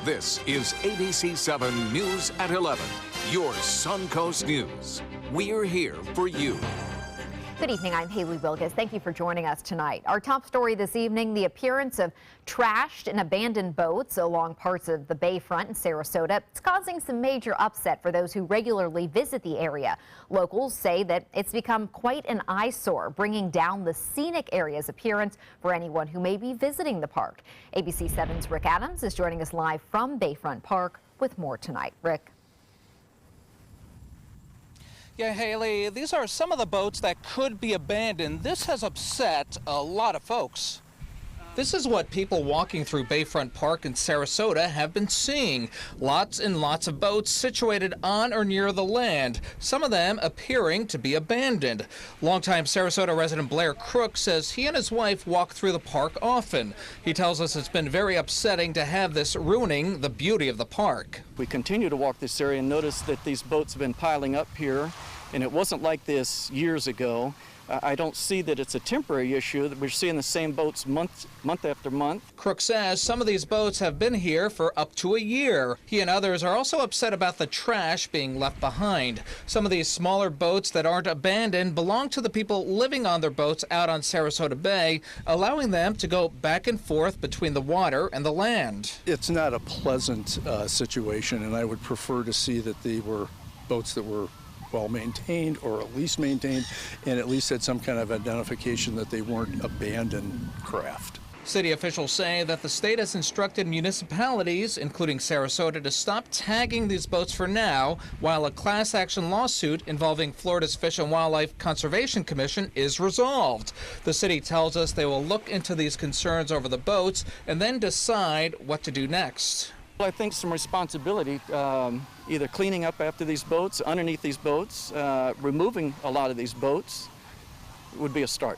This is ABC7 News at 11, your Suncoast News. We're here for you. Good evening, I'm Haley Wilgus. Thank you for joining us tonight. Our top story this evening, the appearance of trashed and abandoned boats along parts of the bayfront in Sarasota. It's causing some major upset for those who regularly visit the area. Locals say that it's become quite an eyesore, bringing down the scenic area's appearance for anyone who may be visiting the park. ABC7's Rick Adams is joining us live from Bayfront Park with more tonight. Rick. Yeah, Haley, these are some of the boats that could be abandoned. This has upset a lot of folks. This is what people walking through Bayfront Park in Sarasota have been seeing. Lots and lots of boats situated on or near the land, some of them appearing to be abandoned. Longtime Sarasota resident Blair Crook says he and his wife walk through the park often. He tells us it's been very upsetting to have this ruining the beauty of the park. We continue to walk this area and notice that these boats have been piling up here, and it wasn't like this years ago. I don't see that it's a temporary issue, that we're seeing the same boats month after month. Crook says some of these boats have been here for up to a year. He and others are also upset about the trash being left behind. Some of these smaller boats that aren't abandoned belong to the people living on their boats out on Sarasota Bay, allowing them to go back and forth between the water and the land. It's not a pleasant situation, and I would prefer to see that they were boats that were well maintained, or at least maintained, and at least had some kind of identification that they weren't abandoned craft. City officials say that the state has instructed municipalities, including Sarasota, to stop tagging these boats for now, while a class action lawsuit involving Florida's Fish and Wildlife Conservation Commission is resolved. The city tells us they will look into these concerns over the boats and then decide what to do next. I think some responsibility, either cleaning up after these boats, underneath these boats, removing a lot of these boats would be a start.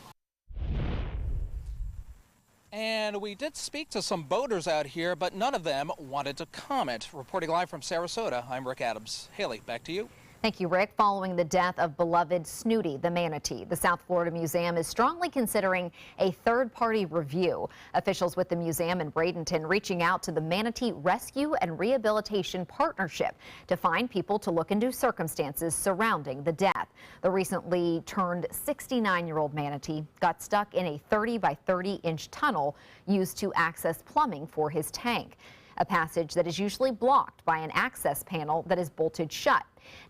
And we did speak to some boaters out here, but none of them wanted to comment. Reporting live from Sarasota, I'm Rick Adams. Haley, back to you. Thank you, Rick. Following the death of beloved Snooty, the manatee, the South Florida Museum is strongly considering a third-party review. Officials with the museum in Bradenton reaching out to the Manatee Rescue and Rehabilitation Partnership to find people to look into circumstances surrounding the death. The recently turned 69-year-old manatee got stuck in a 30 by 30-inch tunnel used to access plumbing for his tank, a passage that is usually blocked by an access panel that is bolted shut.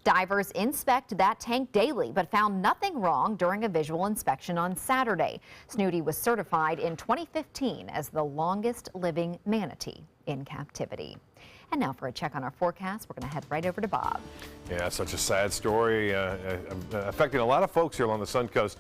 Divers inspect that tank daily, but found nothing wrong during a visual inspection on Saturday. Snooty was certified in 2015 as the longest living manatee in captivity. And now for a check on our forecast, we're going to head right over to Bob. Yeah, such a sad story affecting a lot of folks here along the Suncoast.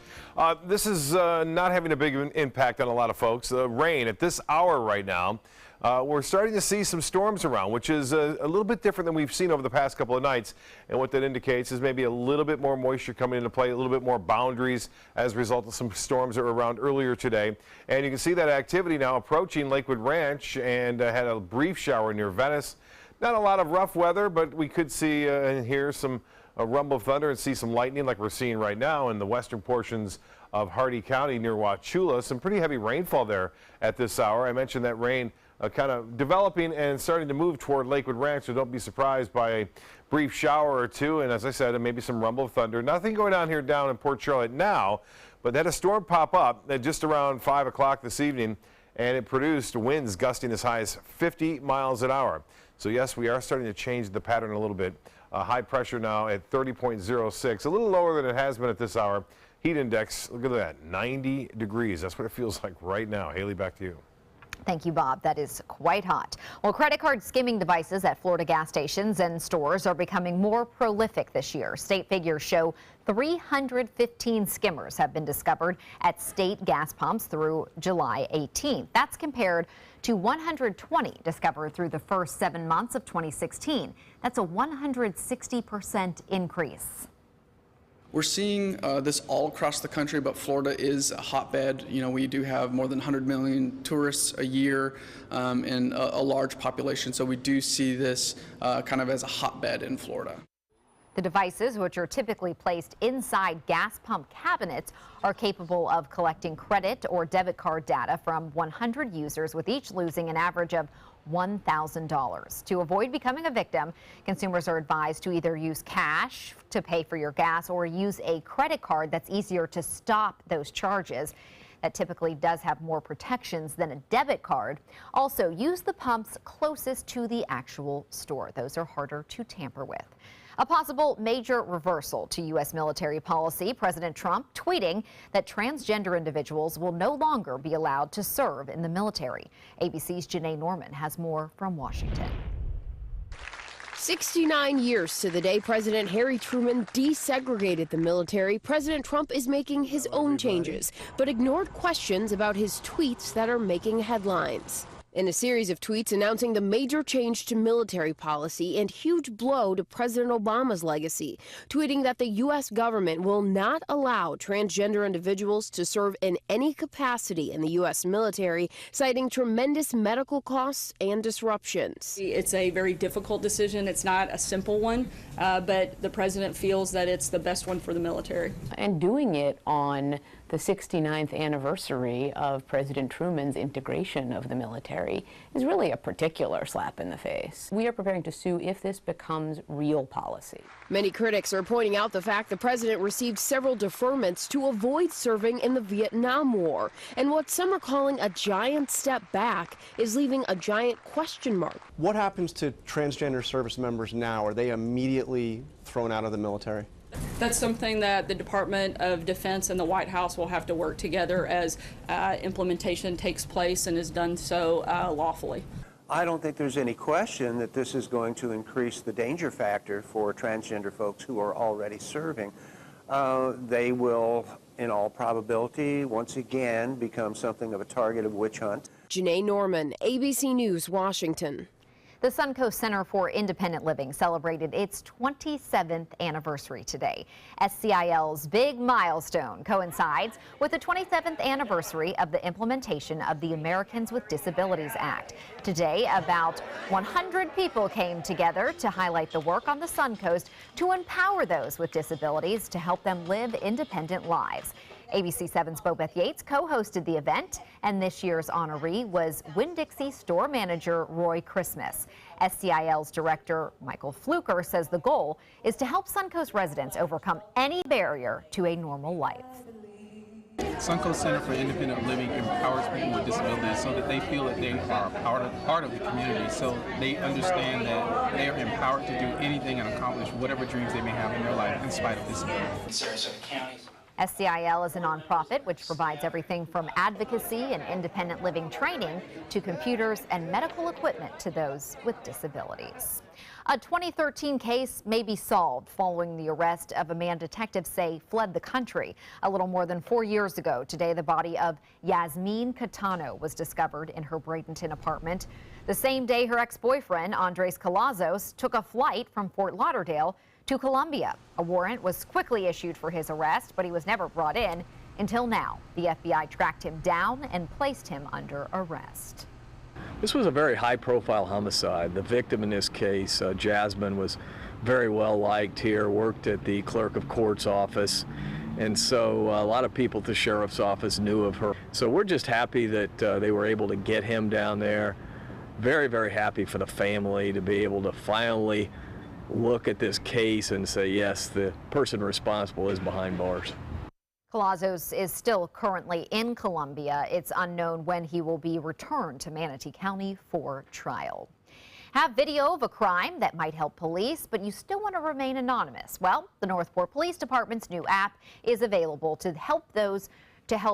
This is not having a big impact on a lot of folks. The rain at this hour right now. We're starting to see some storms around, which is a little bit different than we've seen over the past couple of nights. And what that indicates is maybe a little bit more moisture coming into play, a little bit more boundaries as a result of some storms that were around earlier today. And you can see that activity now approaching Lakewood Ranch, and had a brief shower near Venice. Not a lot of rough weather, but we could see and hear some rumble of thunder and see some lightning like we're seeing right now in the western portions of Hardy County near Wauchula. Some pretty heavy rainfall there at this hour. I mentioned that rain kind of developing and starting to move toward Lakewood Ranch, so don't be surprised by a brief shower or two, and as I said, maybe some rumble of thunder. Nothing going on here down in Port Charlotte now, but they had a storm pop up at just around 5 o'clock this evening, and it produced winds gusting as high as 50 miles an hour. So yes, we are starting to change the pattern a little bit. High pressure now at 30.06, a little lower than it has been at this hour. Heat index, look at that, 90 degrees. That's what it feels like right now. Haley, back to you. Thank you, Bob. That is quite hot. Well, credit card skimming devices at Florida gas stations and stores are becoming more prolific this year. State figures show 315 skimmers have been discovered at state gas pumps through July 18th. That's compared to 120 discovered through the first 7 months of 2016. That's a 160% increase. We're seeing this all across the country, but Florida is a hotbed. You know, we do have more than 100 million tourists a year and a large population, so we do see this kind of as a hotbed in Florida. The devices, which are typically placed inside gas pump cabinets, are capable of collecting credit or debit card data from 100 users, with each losing an average of $1,000. To avoid becoming a victim, consumers are advised to either use cash to pay for your gas or use a credit card that's easier to stop those charges. That typically does have more protections than a debit card. Also, use the pumps closest to the actual store. Those are harder to tamper with. A possible major reversal to U.S. military policy. President Trump tweeting that transgender individuals will no longer be allowed to serve in the military. ABC's Janae Norman has more from Washington. 69 years to the day President Harry Truman desegregated the military, President Trump is making his own changes, but ignored questions about his tweets that are making headlines. In a series of tweets announcing the major change to military policy and huge blow to President Obama's legacy, tweeting that the U.S. government will not allow transgender individuals to serve in any capacity in the U.S. military, citing tremendous medical costs and disruptions. It's a very difficult decision. It's not a simple one, but the president feels that it's the best one for the military. And doing it on the 69th anniversary of President Truman's integration of the military is really a particular slap in the face. We are preparing to sue if this becomes real policy. Many critics are pointing out the fact the president received several deferments to avoid serving in the Vietnam War. And what some are calling a giant step back is leaving a giant question mark. What happens to transgender service members now? Are they immediately thrown out of the military? That's something that the Department of Defense and the White House will have to work together as implementation takes place and is done so lawfully. I don't think there's any question that this is going to increase the danger factor for transgender folks who are already serving. They will, in all probability, once again become something of a target of witch hunt. Janae Norman, ABC News, Washington. The Suncoast Center for Independent Living celebrated its 27th anniversary today. SCIL's big milestone coincides with the 27th anniversary of the implementation of the Americans with Disabilities Act. Today, about 100 people came together to highlight the work on the Suncoast to empower those with disabilities to help them live independent lives. ABC7's Bobeth Yates co-hosted the event, and this year's honoree was Winn-Dixie store manager Roy Christmas. SCIL's director Michael Fluker says the goal is to help Suncoast residents overcome any barrier to a normal life. Suncoast Center for Independent Living empowers people with disabilities so that they feel that they are part of the community, so they understand that they are empowered to do anything and accomplish whatever dreams they may have in their life in spite of disability. Sarasota County. SCIL is a nonprofit which provides everything from advocacy and independent living training to computers and medical equipment to those with disabilities. A 2013 case may be solved following the arrest of a man detectives say fled the country. A little more than 4 years ago today, the body of Yasmin Catano was discovered in her Bradenton apartment. The same day, her ex-boyfriend, Andres Calazos, took a flight from Fort Lauderdale to Colombia. A warrant was quickly issued for his arrest, but he was never brought in until now. The FBI tracked him down and placed him under arrest. This was a very high-profile homicide. The victim in this case, Jasmine, was very well liked here, worked at the clerk of court's office, and so a lot of people at the sheriff's office knew of her. So we're just happy that they were able to get him down there. Very, very happy for the family to be able to finally look at this case and say, yes, the person responsible is behind bars. Calazos is still currently in Colombia. It's unknown when he will be returned to Manatee County for trial. Have video of a crime that might help police, but you still want to remain anonymous? Well, the Northport Police Department's new app is available to help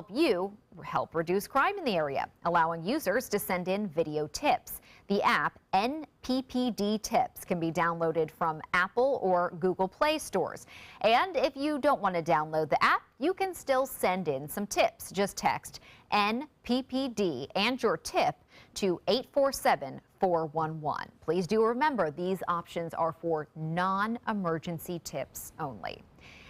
you help reduce crime in the area, allowing users to send in video tips. The app, NPPD Tips, can be downloaded from Apple or Google Play stores. And if you don't want to download the app, you can still send in some tips. Just text NPPD and your tip to 847-411. Please do remember these options are for non-emergency tips only.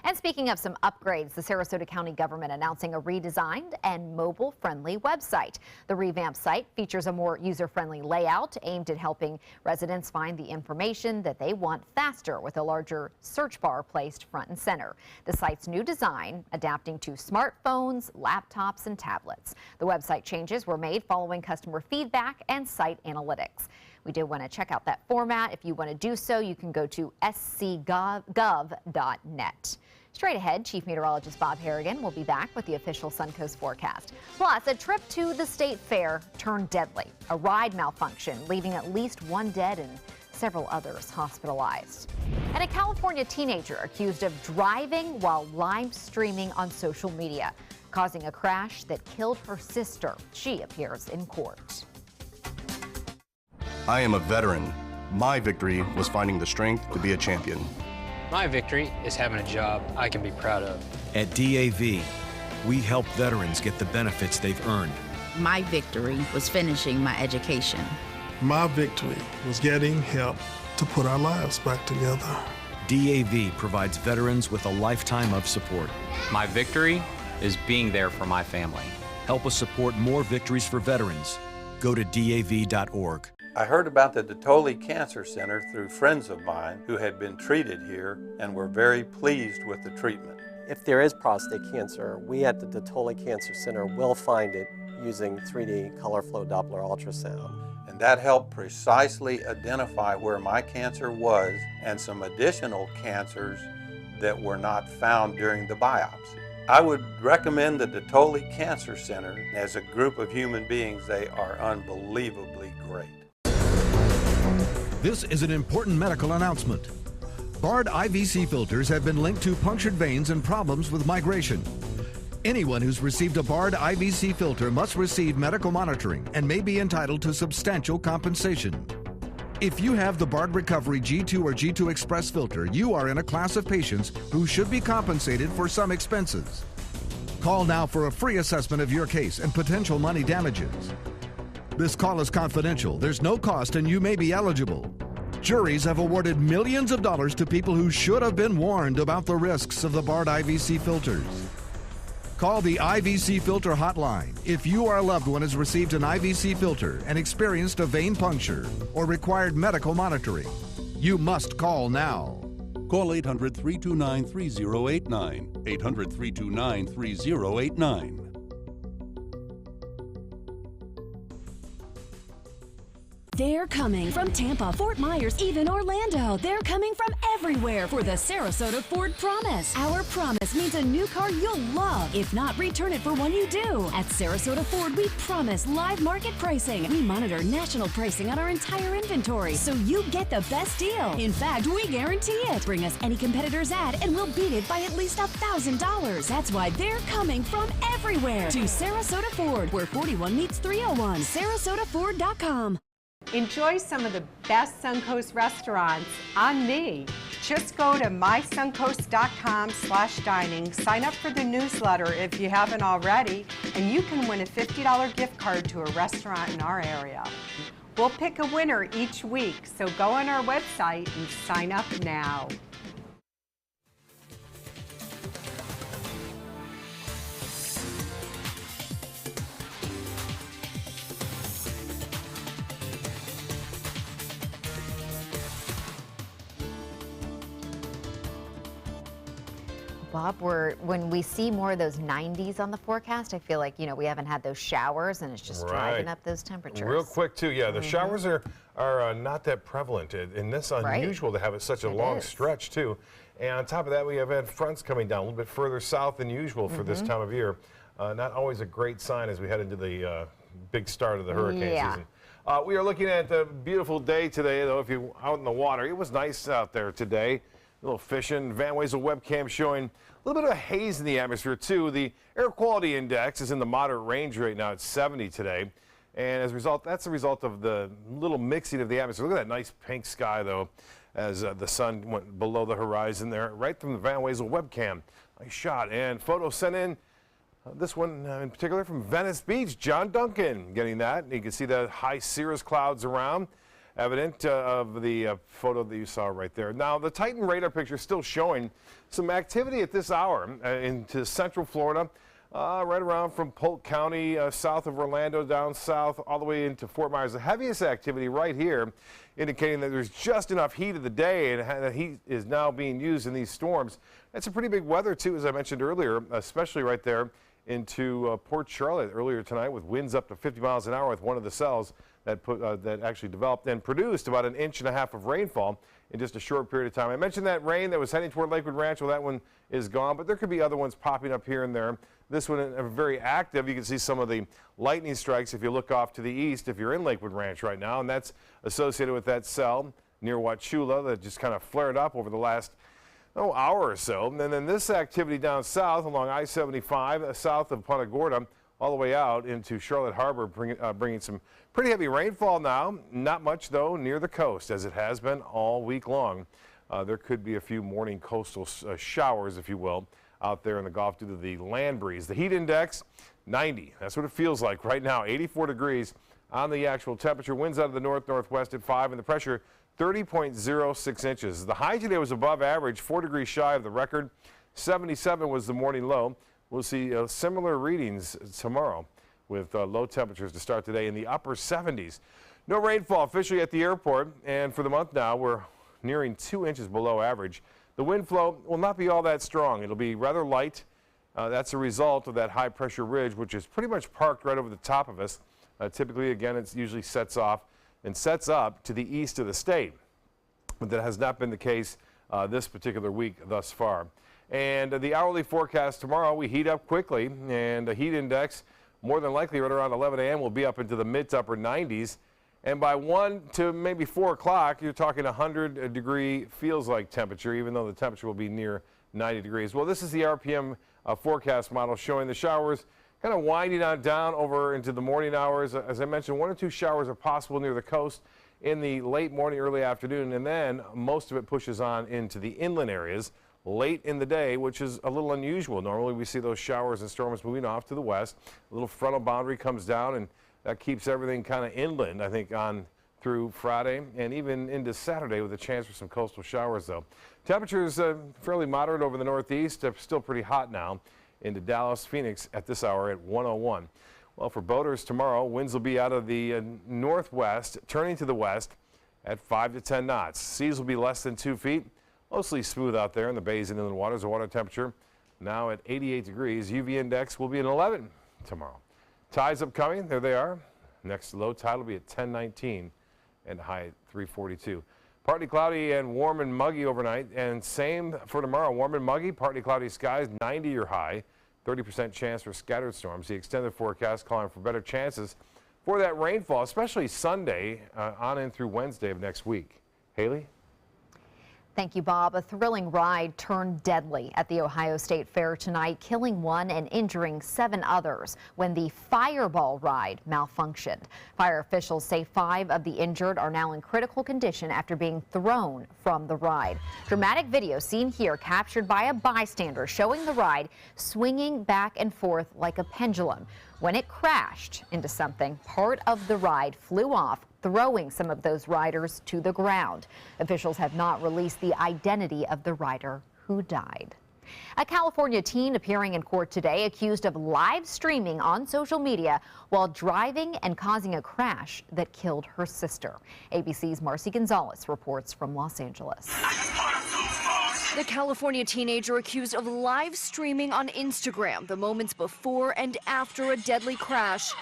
And speaking of some upgrades, the Sarasota County government announcing a redesigned and mobile-friendly website. The revamped site features a more user-friendly layout aimed at helping residents find the information that they want faster, with a larger search bar placed front and center. The site's new design adapting to smartphones, laptops, and tablets. The website changes were made following customer feedback and site analytics. We do want to check out that format. If you want to do so, you can go to scgov.net. Straight ahead, Chief Meteorologist Bob Harrigan will be back with the official Suncoast forecast. Plus, a trip to the state fair turned deadly. A ride malfunction, leaving at least one dead and several others hospitalized. And a California teenager accused of driving while live streaming on social media, causing a crash that killed her sister. She appears in court. I am a veteran. My victory was finding the strength to be a champion. My victory is having a job I can be proud of. At DAV, we help veterans get the benefits they've earned. My victory was finishing my education. My victory was getting help to put our lives back together. DAV provides veterans with a lifetime of support. My victory is being there for my family. Help us support more victories for veterans. Go to DAV.org. I heard about the Detoli Cancer Center through friends of mine who had been treated here and were very pleased with the treatment. If there is prostate cancer, we at the Detoli Cancer Center will find it using 3D color flow Doppler ultrasound. And that helped precisely identify where my cancer was and some additional cancers that were not found during the biopsy. I would recommend the Detoli Cancer Center. As a group of human beings, they are unbelievably great. This is an important medical announcement. Bard IVC filters have been linked to punctured veins and problems with migration. Anyone who's received a Bard IVC filter must receive medical monitoring and may be entitled to substantial compensation. If you have the Bard Recovery G2 or G2 Express filter, you are in a class of patients who should be compensated for some expenses. Call now for a free assessment of your case and potential money damages. This call is confidential, there's no cost, and you may be eligible. Juries have awarded millions of dollars to people who should have been warned about the risks of the Bard IVC filters. Call the IVC Filter Hotline if you or a loved one has received an IVC filter and experienced a vein puncture or required medical monitoring. You must call now. Call 800-329-3089. 800-329-3089. They're coming from Tampa, Fort Myers, even Orlando. They're coming from everywhere for the Sarasota Ford Promise. Our promise means a new car you'll love. If not, return it for one you do. At Sarasota Ford, we promise live market pricing. We monitor national pricing on our entire inventory, so you get the best deal. In fact, we guarantee it. Bring us any competitor's ad, and we'll beat it by at least $1,000. That's why they're coming from everywhere to Sarasota Ford, where 41 meets 301. SarasotaFord.com. Enjoy some of the best Suncoast restaurants on me. Just go to mysuncoast.com/dining, sign up for the newsletter if you haven't already, and you can win a $50 gift card to a restaurant in our area. We'll pick a winner each week, so go on our website and sign up now. Bob, when we see more of those 90s on the forecast, I feel like, we haven't had those showers and it's just driving up those temperatures. Real quick, too, yeah, the showers are not that prevalent, and this unusual to have it such a long stretch, too. And on top of that, we have had fronts coming down a little bit further south than usual for this time of year. Not always a great sign as we head into the big start of the hurricane season. We are looking at a beautiful day today, though, if you're out in the water. It was nice out there today. A little fishing. Van Wezel webcam showing a little bit of haze in the atmosphere, too. The air quality index is in the moderate range right now. It's 70 today. And as a result, that's the result of the little mixing of the atmosphere. Look at that nice pink sky, though, as the sun went below the horizon there, right from the Van Wezel webcam. Nice shot. And photo sent in, this one in particular from Venice Beach. John Duncan getting that. And you can see the high cirrus clouds around evident of the photo that you saw right there. Now, the Titan radar picture is still showing some activity at this hour into central Florida, right around from Polk County, south of Orlando, down south, all the way into Fort Myers. The heaviest activity right here, indicating that there's just enough heat of the day, and that heat is now being used in these storms. That's a pretty big weather, too, as I mentioned earlier, especially right there into Port Charlotte earlier tonight, with winds up to 50 miles an hour with one of the cells that actually developed and produced about 1.5 inches of rainfall in just a short period of time. I mentioned that rain that was heading toward Lakewood Ranch. Well, that one is gone, but there could be other ones popping up here and there. This one is very active. You can see some of the lightning strikes if you look off to the east if you're in Lakewood Ranch right now, and that's associated with that cell near Wauchula that just kind of flared up over the last hour or so. And then this activity down south along I-75, south of Punta Gorda, all the way out into Charlotte Harbor, bringing some pretty heavy rainfall now. Not much, though, near the coast, as it has been all week long. There could be a few morning coastal showers, if you will, out there in the Gulf due to the land breeze. The heat index, 90. That's what it feels like right now, 84 degrees on the actual temperature. Winds out of the north-northwest at 5, and the pressure 30.06 inches. The high today was above average, 4 degrees shy of the record. 77 was the morning low. We'll see similar readings tomorrow with low temperatures to start today in the upper 70s. No rainfall officially at the airport, and for the month now, we're nearing 2 inches below average. The wind flow will not be all that strong. It'll be rather light. That's a result of that high pressure ridge, which is pretty much parked right over the top of us. Typically, again, it usually sets off and sets up to the east of the state, but that has not been the case this particular week thus far. And the hourly forecast tomorrow, we heat up quickly, and the heat index more than likely right around 11 a.m. will be up into the mid to upper 90s. And by 1 to maybe 4 o'clock, you're talking 100-degree feels like temperature, even though the temperature will be near 90 degrees. Well, this is the RPM forecast model showing the showers kind of winding on down over into the morning hours. As I mentioned, 1 or 2 showers are possible near the coast in the late morning, early afternoon, and then most of it pushes on into the inland areas late in the day, which is a little unusual. Normally we see those showers and storms moving off to the west. A little frontal boundary comes down, and that keeps everything kind of inland, I think, on through Friday and even into Saturday with a chance for some coastal showers, though. Temperatures fairly moderate over the northeast, still pretty hot now into Dallas, Phoenix at this hour at 101. Well, for boaters tomorrow, winds will be out of the northwest, turning to the west at 5 to 10 knots. Seas will be less than 2 feet. Mostly smooth out there in the bays and inland waters. The water temperature now at 88 degrees. UV index will be an 11 tomorrow. Tides upcoming. There they are. Next low tide will be at 10:19 and high at 3:42. Partly cloudy and warm and muggy overnight. And same for tomorrow. Warm and muggy. Partly cloudy skies. 90 your high. 30% chance for scattered storms. The extended forecast calling for better chances for that rainfall, especially Sunday on in through Wednesday of next week. Haley? Thank you, Bob. A thrilling ride turned deadly at the Ohio State Fair tonight, killing 1 and injuring 7 others when the Fireball ride malfunctioned. Fire officials say 5 of the injured are now in critical condition after being thrown from the ride. Dramatic video seen here captured by a bystander showing the ride swinging back and forth like a pendulum. When it crashed into something, part of the ride flew off, throwing some of those riders to the ground. Officials have not released the identity of the rider who died. A California teen appearing in court today accused of live streaming on social media while driving and causing a crash that killed her sister. ABC's Marcy Gonzalez reports from Los Angeles. The California teenager accused of live streaming on Instagram the moments before and after a deadly crash.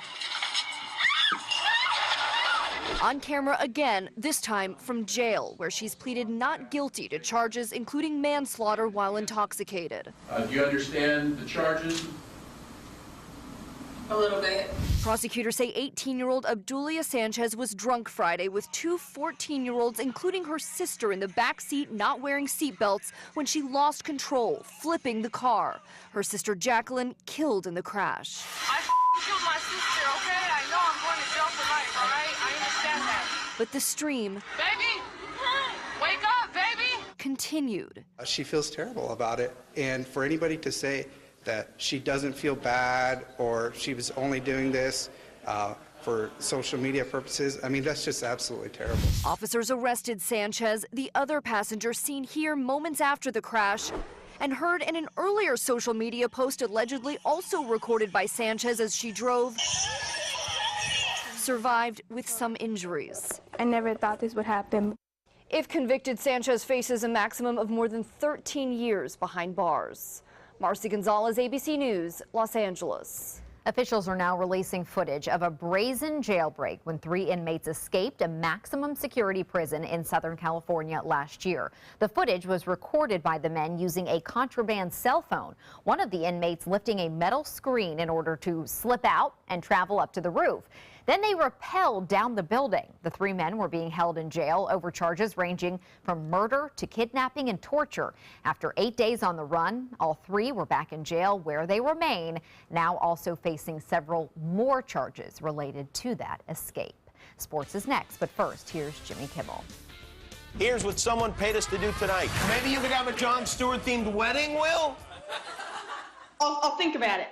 On camera again, this time from jail, where she's pleaded not guilty to charges including manslaughter while intoxicated. Do you understand the charges? A little bit. Prosecutors say 18-year-old Abdulia Sanchez was drunk Friday with 2 14-year-olds, including her sister, in the back seat not wearing seatbelts when she lost control, flipping the car. Her sister Jacqueline killed in the crash. I killed my sister, okay? I know I'm going to jail for life, all right? I understand that. But the stream, baby, wake up, baby, continued. She feels terrible about it, and for anybody to say that she doesn't feel bad or she was only doing this for social media purposes. I mean, that's just absolutely terrible. Officers arrested Sanchez, the other passenger seen here moments after the crash, and heard in an earlier social media post allegedly also recorded by Sanchez as she drove, survived with some injuries. I never thought this would happen. If convicted, Sanchez faces a maximum of more than 13 years behind bars. Marcy Gonzalez, ABC News, Los Angeles. Officials are now releasing footage of a brazen jailbreak when 3 inmates escaped a maximum security prison in Southern California last year. The footage was recorded by the men using a contraband cell phone. One of the inmates lifting a metal screen in order to slip out and travel up to the roof. Then they rappelled down the building. The 3 men were being held in jail over charges ranging from murder to kidnapping and torture. After 8 days on the run, all 3 were back in jail where they remain, now also facing several more charges related to that escape. Sports is next, but first, here's Jimmy Kimmel. Here's what someone paid us to do tonight. Maybe you could have a Jon Stewart-themed wedding, Will? I'll think about it.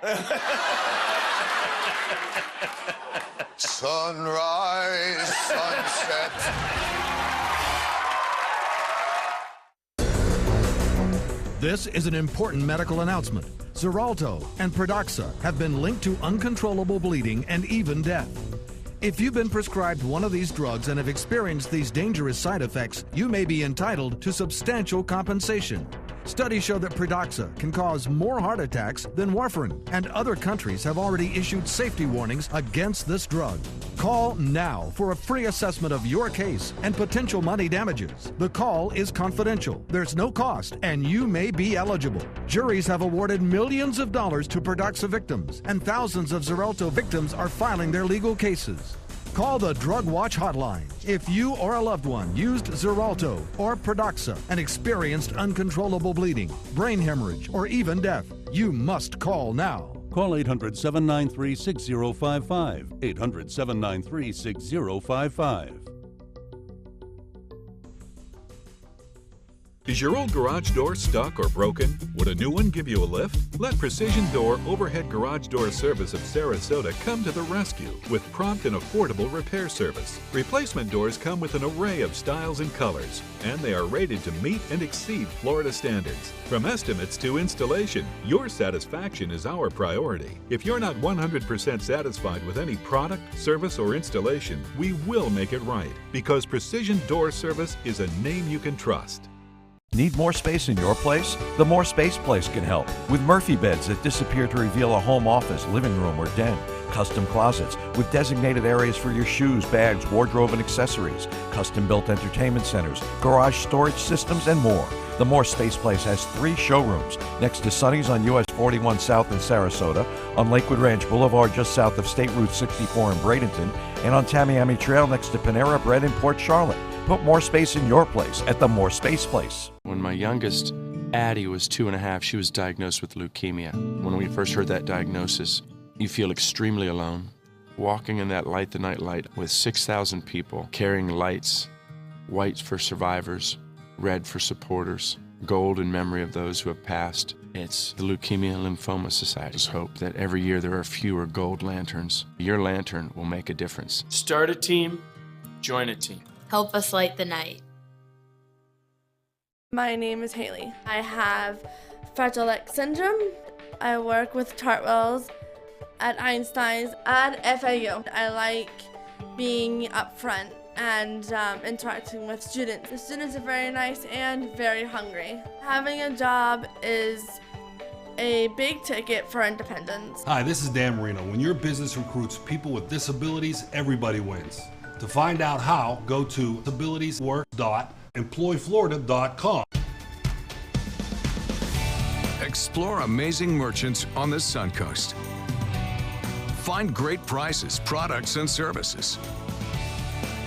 Sunrise, sunset. This is an important medical announcement. Xarelto and Pradaxa have been linked to uncontrollable bleeding and even death. If you've been prescribed one of these drugs and have experienced these dangerous side effects, you may be entitled to substantial compensation. Studies show that Pradaxa can cause more heart attacks than warfarin, and other countries have already issued safety warnings against this drug. Call now for a free assessment of your case and potential money damages. The call is confidential, there's no cost, and you may be eligible. Juries have awarded millions of dollars to Pradaxa victims, and thousands of Xarelto victims are filing their legal cases. Call the Drug Watch hotline if you or a loved one used Xarelto or Pradaxa and experienced uncontrollable bleeding, brain hemorrhage, or even death. You must call now. Call 800-793-6055. 800-793-6055. Is your old garage door stuck or broken? Would a new one give you a lift? Let Precision Door Overhead Garage Door Service of Sarasota come to the rescue with prompt and affordable repair service. Replacement doors come with an array of styles and colors, and they are rated to meet and exceed Florida standards. From estimates to installation, your satisfaction is our priority. If you're not 100% satisfied with any product, service, or installation, we will make it right, because Precision Door Service is a name you can trust. Need more space in your place? The More Space Place can help with Murphy beds that disappear to reveal a home office, living room, or den. Custom closets with designated areas for your shoes, bags, wardrobe, and accessories. Custom-built entertainment centers, garage storage systems, and more. The More Space Place has 3 showrooms next to Sonny's on US 41 South in Sarasota, on Lakewood Ranch Boulevard just south of State Route 64 in Bradenton, and on Tamiami Trail next to Panera Bread in Port Charlotte. Put more space in your place at the More Space Place. When my youngest, Addie, was 2.5, she was diagnosed with leukemia. When we first heard that diagnosis, you feel extremely alone. Walking in that Light the Night light with 6,000 people carrying lights, white for survivors, red for supporters, gold in memory of those who have passed. It's the Leukemia and Lymphoma Society's hope that every year there are fewer gold lanterns. Your lantern will make a difference. Start a team, join a team. Help us light the night. My name is Haley. I have Fragile X syndrome. I work with Chartwells at Einstein's at FAU. I like being up front and interacting with students. The students are very nice and very hungry. Having a job is a big ticket for independence. Hi, this is Dan Marino. When your business recruits people with disabilities, everybody wins. To find out how, go to disabilitieswork.employflorida.com. Explore amazing merchants on the Suncoast. Find great prices, products, and services.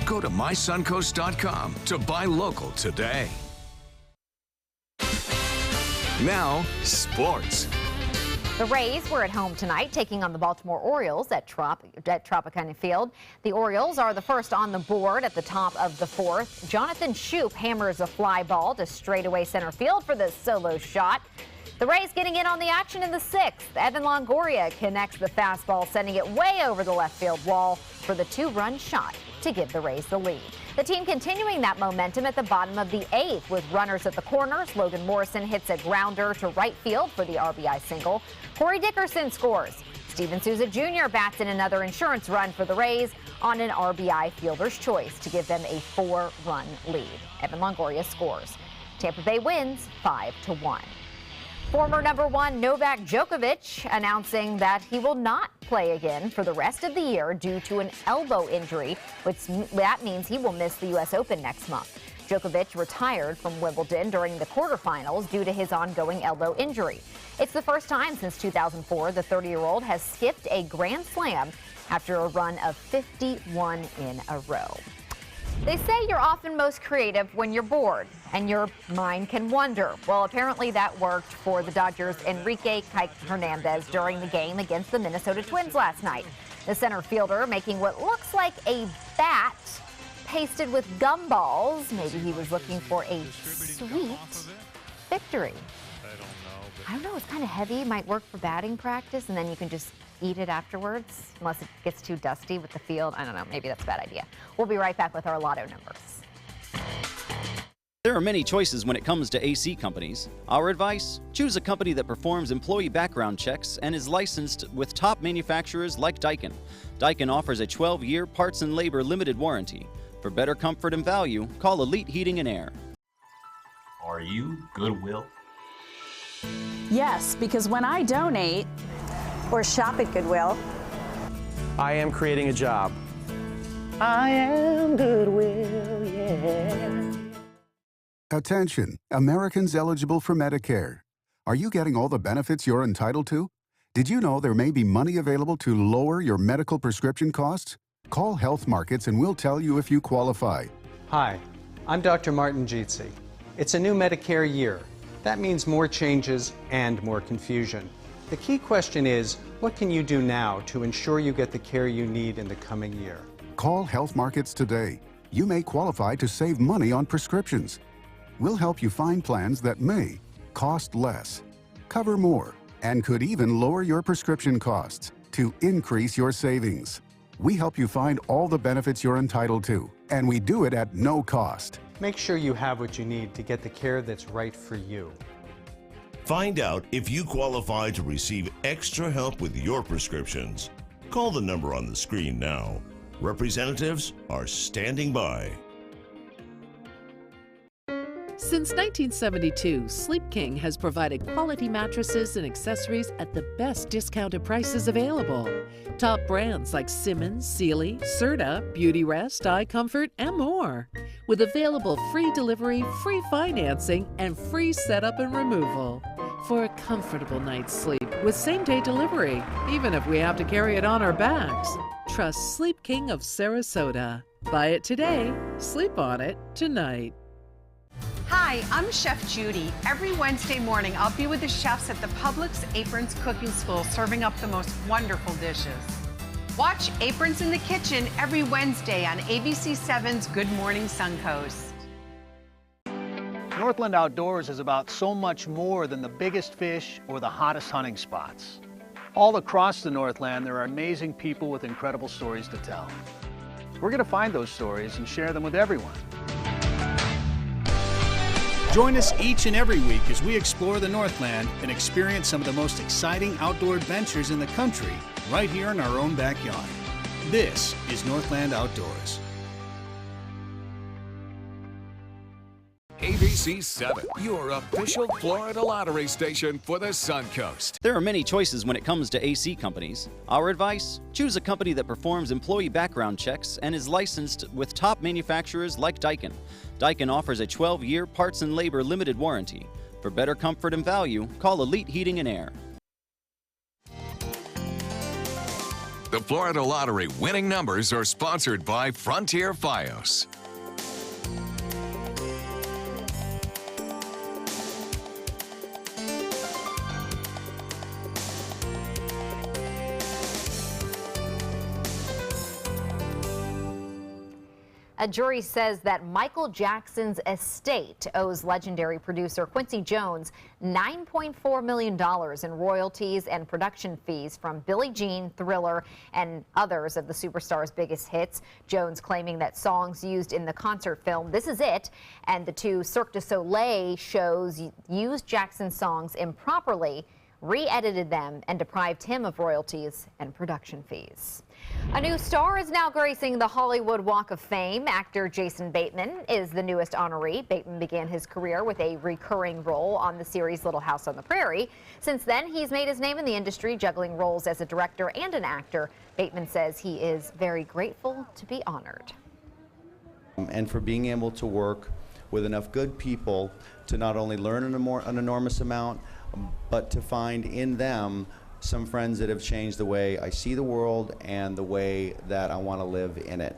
Go to mysuncoast.com to buy local today. Now, sports. The Rays were at home tonight, taking on the Baltimore Orioles at Tropicana Field. The Orioles are the first on the board at the top of the 4th. Jonathan Shoup hammers a fly ball to straightaway center field for the solo shot. The Rays getting in on the action in the 6th. Evan Longoria connects the fastball, sending it way over the left field wall for the 2-run shot to give the Rays the lead. The team continuing that momentum at the bottom of the 8th with runners at the corners. Logan Morrison hits a grounder to right field for the RBI single. Corey Dickerson scores. Steven Souza Jr. bats in another insurance run for the Rays on an RBI fielder's choice to give them a 4-run lead. Evan Longoria scores. Tampa Bay wins 5-1. Former #1 Novak Djokovic announcing that he will not play again for the rest of the year due to an elbow injury, that means he will miss the U.S. Open next month. Djokovic retired from Wimbledon during the quarterfinals due to his ongoing elbow injury. It's the first time since 2004 the 30-year-old has skipped a Grand Slam after a run of 51 in a row. They say you're often most creative when you're bored, and your mind can wander. Well, apparently that worked for the Dodgers' Enrique Hernandez during the game against the Minnesota Twins last night. The center fielder making what looks like a bat pasted with gumballs. Maybe he was looking for a sweet victory. I don't know, it's kind of heavy. Might work for batting practice, and then you can just eat it afterwards, unless it gets too dusty with the field. I don't know, maybe that's a bad idea. We'll be right back with our lotto numbers. There are many choices when it comes to AC companies. Our advice? Choose a company that performs employee background checks and is licensed with top manufacturers like Daikin. Daikin offers a 12-year parts and labor limited warranty. For better comfort and value, call Elite Heating and Air. Are you Goodwill? Yes, because when I donate or shop at Goodwill, I am creating a job. I am Goodwill, yeah. Attention, Americans eligible for Medicare. Are you getting all the benefits you're entitled to? Did you know there may be money available to lower your medical prescription costs? Call Health Markets and we'll tell you if you qualify. Hi, I'm Dr. Martin Jeetsi. It's a new Medicare year. That means more changes and more confusion. The key question is, what can you do now to ensure you get the care you need in the coming year? Call Health Markets today. You may qualify to save money on prescriptions. We'll help you find plans that may cost less, cover more, and could even lower your prescription costs to increase your savings. We help you find all the benefits you're entitled to, and we do it at no cost. Make sure you have what you need to get the care that's right for you. Find out if you qualify to receive extra help with your prescriptions. Call the number on the screen now. Representatives are standing by. Since 1972, Sleep King has provided quality mattresses and accessories at the best discounted prices available. Top brands like Simmons, Sealy, Serta, Beautyrest, iComfort, and more. With available free delivery, free financing, and free setup and removal. For a comfortable night's sleep with same-day delivery, even if we have to carry it on our backs. Trust Sleep King of Sarasota. Buy it today, sleep on it tonight. Hi, I'm Chef Judy. Every Wednesday morning, I'll be with the chefs at the Publix Aprons Cooking School serving up the most wonderful dishes. Watch Aprons in the Kitchen every Wednesday on ABC7's Good Morning Suncoast. Northland Outdoors is about so much more than the biggest fish or the hottest hunting spots. All across the Northland, there are amazing people with incredible stories to tell. We're going to find those stories and share them with everyone. Join us each and every week as we explore the Northland and experience some of the most exciting outdoor adventures in the country, right here in our own backyard. This is Northland Outdoors. ABC7, your official Florida lottery station for the Suncoast. There are many choices when it comes to AC companies. Our advice? Choose a company that performs employee background checks and is licensed with top manufacturers like Daikin. Daikin offers a 12-year parts and labor limited warranty. For better comfort and value, call Elite Heating and Air. The Florida Lottery winning numbers are sponsored by Frontier Fios. A jury says that Michael Jackson's estate owes legendary producer Quincy Jones $9.4 million in royalties and production fees from Billie Jean, Thriller, and others of the superstar's biggest hits. Jones claiming that songs used in the concert film This Is It and the two Cirque du Soleil shows used Jackson's songs improperly, re-edited them, and deprived him of royalties and production fees. A new star is now gracing the Hollywood Walk of Fame. Actor Jason Bateman is the newest honoree. Bateman began his career with a recurring role on the series Little House on the Prairie. Since then, he's made his name in the industry, juggling roles as a director and an actor. Bateman says he is very grateful to be honored. And for being able to work with enough good people to not only learn an enormous amount, but to find in them some friends that have changed the way I see the world and the way that I want to live in it.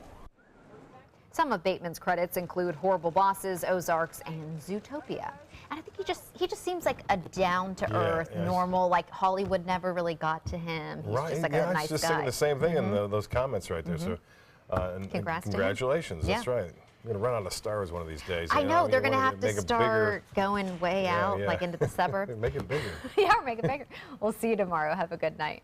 Some of Bateman's credits include Horrible Bosses, Ozarks, and Zootopia. And I think he just seems like a down-to-earth, normal, like Hollywood never really got to him. He's just like a nice just guy. saying the same thing in those comments right there. So, and congratulations. That's right. We're going to run out of stars one of these days. I know, they're going to have to start going way out, like into the suburbs. Make it bigger. Yeah, make it bigger. We'll see you tomorrow. Have a good night.